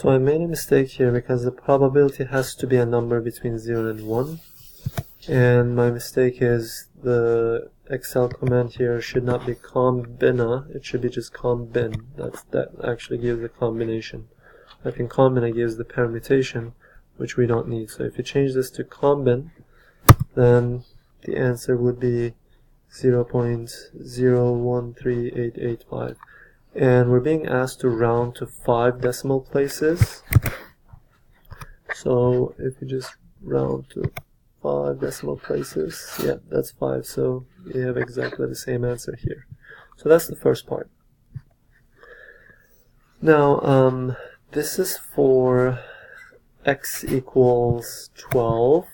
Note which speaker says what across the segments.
Speaker 1: So I made a mistake here because the probability has to be a number between 0 and 1. And my mistake is the Excel command here should not be combina, it should be just combin. That actually gives the combination. I think combina gives the permutation, which we don't need. So if you change this to combin, then the answer would be 0.013885. And we're being asked to round to 5 decimal places. So if you just round to 5 decimal places, yeah, that's 5. So you have exactly the same answer here. So that's the first part. Now, this is for x equals 12.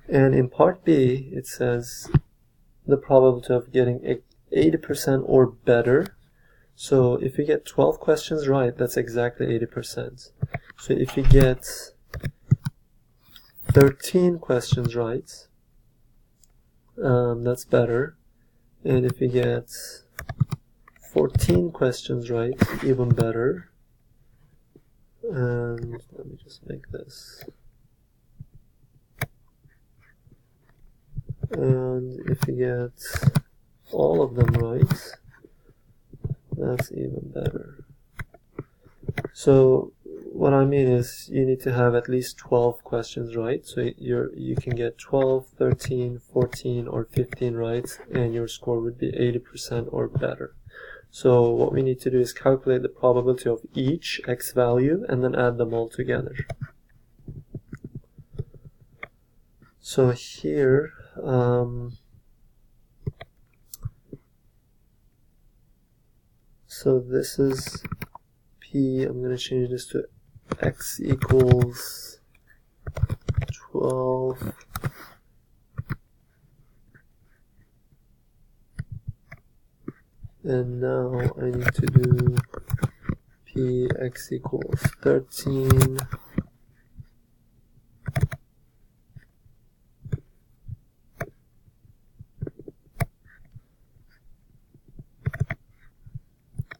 Speaker 1: And in part B, it says the probability of getting 80% or better. So if you get 12 questions right, that's exactly 80%. So if you get 13 questions right, that's better. And if you get 14 questions right, even better. And let me just make this. And if you get all of them right, that's even better. So what I mean is you need to have at least 12 questions right. So you can get 12, 13, 14, or 15 right, and your score would be 80% or better. So what we need to do is calculate the probability of each x value and then add them all together. So here, so this is P. I'm going to change this to x equals 12. And now I need to do P x equals 13.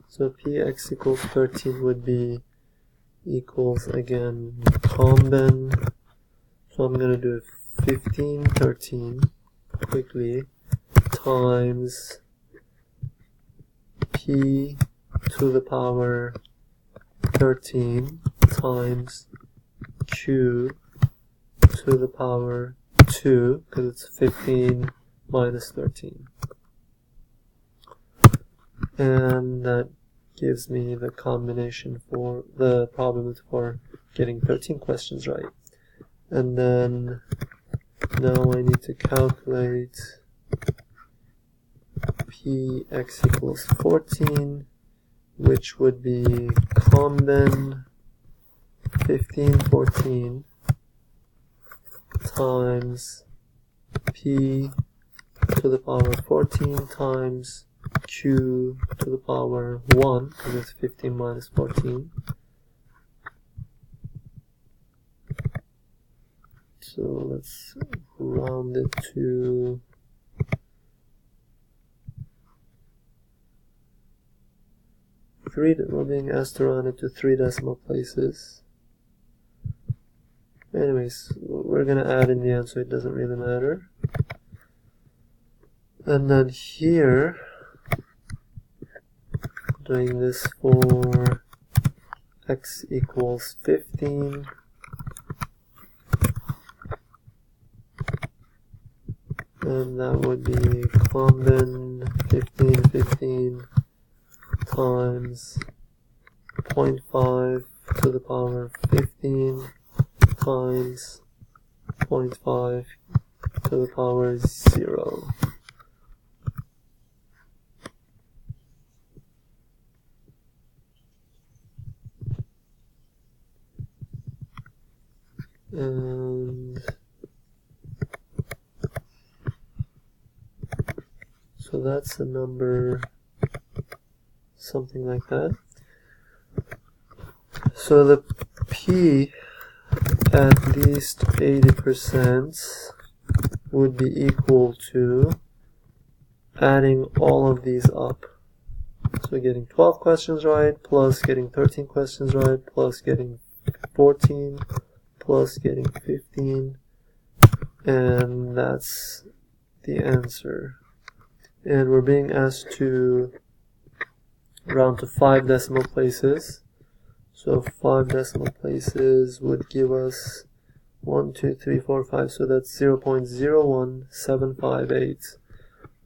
Speaker 1: So Px equals 13 would be equals, again, combin. So I'm going to do 15, 13 quickly times P to the power 13 times Q to the power 2, because it's 15 minus 13. And that gives me the combination for the probability for getting 13 questions right. And then now I need to calculate Px equals 14, which would be combin 15, 14 times P to the power 14 times Q to the power 1, because it's 15 minus 14. So let's round it to 3. We're being asked to round it to 3 decimal places. Anyways, we're going to add in the end, so it doesn't really matter. And then here, doing this for x equals 15, and that would be combin 15, 15 times 0.5 to the power 15 times 0.5 to the power 0. And so that's a number, something like that. So the P at least 80% would be equal to adding all of these up. So getting 12 questions right, plus getting 13 questions right, plus getting 14, plus getting 15, and that's the answer. And we're being asked to round to 5 decimal places. So 5 decimal places would give us 1, 2, 3, 4, 5. So that's 0.01758,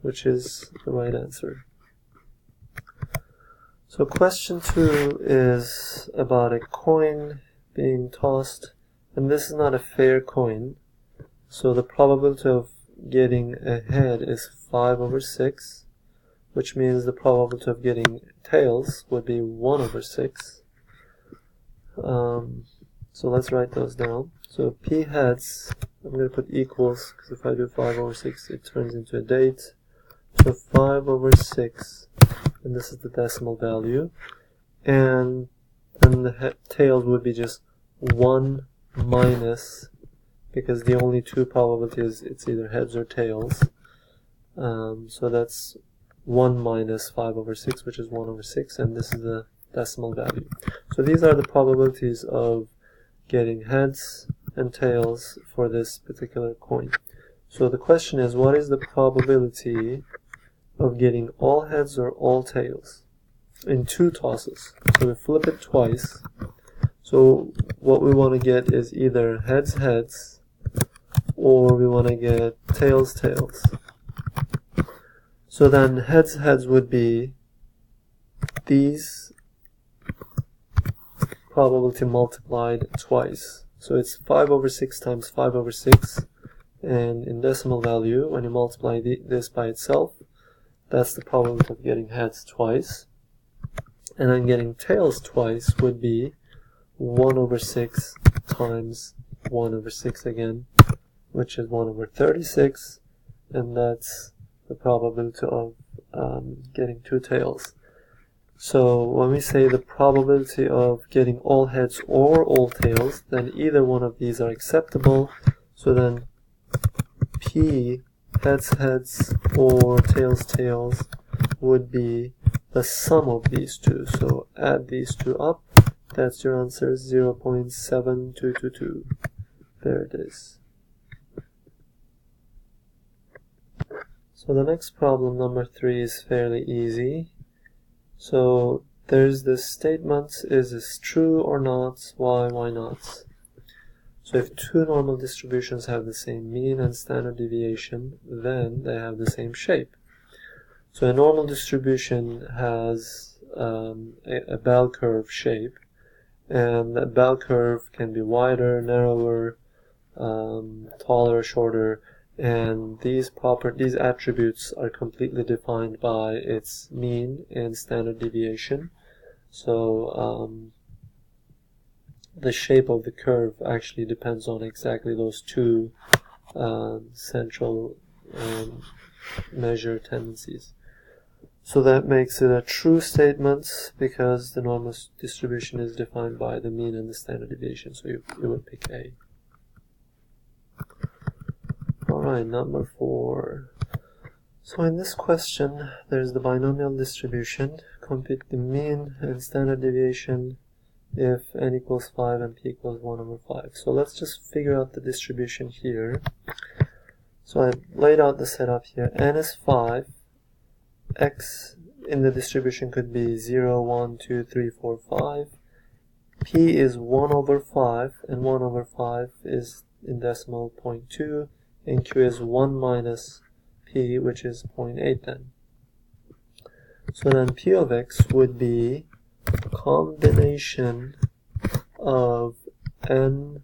Speaker 1: which is the right answer. So question 2 is about a coin being tossed, and this is not a fair coin. So the probability of getting a head is 5 over 6, which means the probability of getting tails would be 1 over 6. So let's write those down. So P heads, I'm going to put equals, because if I do 5 over 6, it turns into a date. So 5 over 6, and this is the decimal value. And then the tails would be just 1 minus, because the only two probabilities, it's either heads or tails. So that's 1 minus 5 over 6, which is 1 over 6, and this is the decimal value. So these are the probabilities of getting heads and tails for this particular coin. So the question is, what is the probability of getting all heads or all tails in 2 tosses? So we flip it twice. So what we want to get is either heads heads, or we want to get tails tails. So then heads heads would be these probability multiplied twice. So it's 5 over 6 times 5 over 6, and in decimal value, when you multiply this by itself, that's the probability of getting heads twice. And then getting tails twice would be 1 over 6 times 1 over 6 again, which is 1 over 36, and that's the probability of getting 2 tails. So when we say the probability of getting all heads or all tails, then either one of these are acceptable. So then P heads heads or tails tails would be the sum of these two. So add these two up. That's your answer, 0.7222. There it is. So the next problem, number 3, is fairly easy. So there's this statement, is this true or not? Why not? So if 2 normal distributions have the same mean and standard deviation, then they have the same shape. So a normal distribution has a bell curve shape, and the bell curve can be wider, narrower, taller, shorter, and these attributes are completely defined by its mean and standard deviation. So the shape of the curve actually depends on exactly those 2 central measure tendencies. So that makes it a true statement, because the normal distribution is defined by the mean and the standard deviation, so you would pick A. Alright, number 4. So in this question, there's the binomial distribution. Compute the mean and standard deviation if n equals 5 and p equals 1 over 5. So let's just figure out the distribution here. So I laid out the setup here. N is 5. X in the distribution could be 0, 1, 2, 3, 4, 5. P is 1 over 5, and 1 over 5 is in decimal 0.2. And Q is 1 minus P, which is 0.8 then. So then P of X would be a combination of NX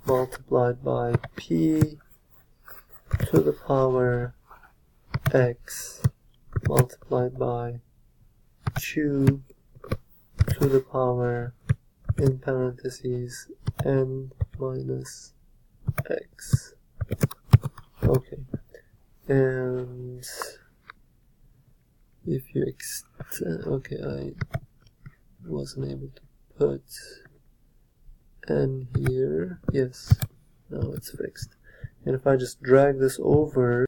Speaker 1: multiplied by P to the power X multiplied by Q to the power, in parentheses, N minus X. Okay, and if you extend, okay, I wasn't able to put N here. Yes, now it's fixed. And if I just drag this over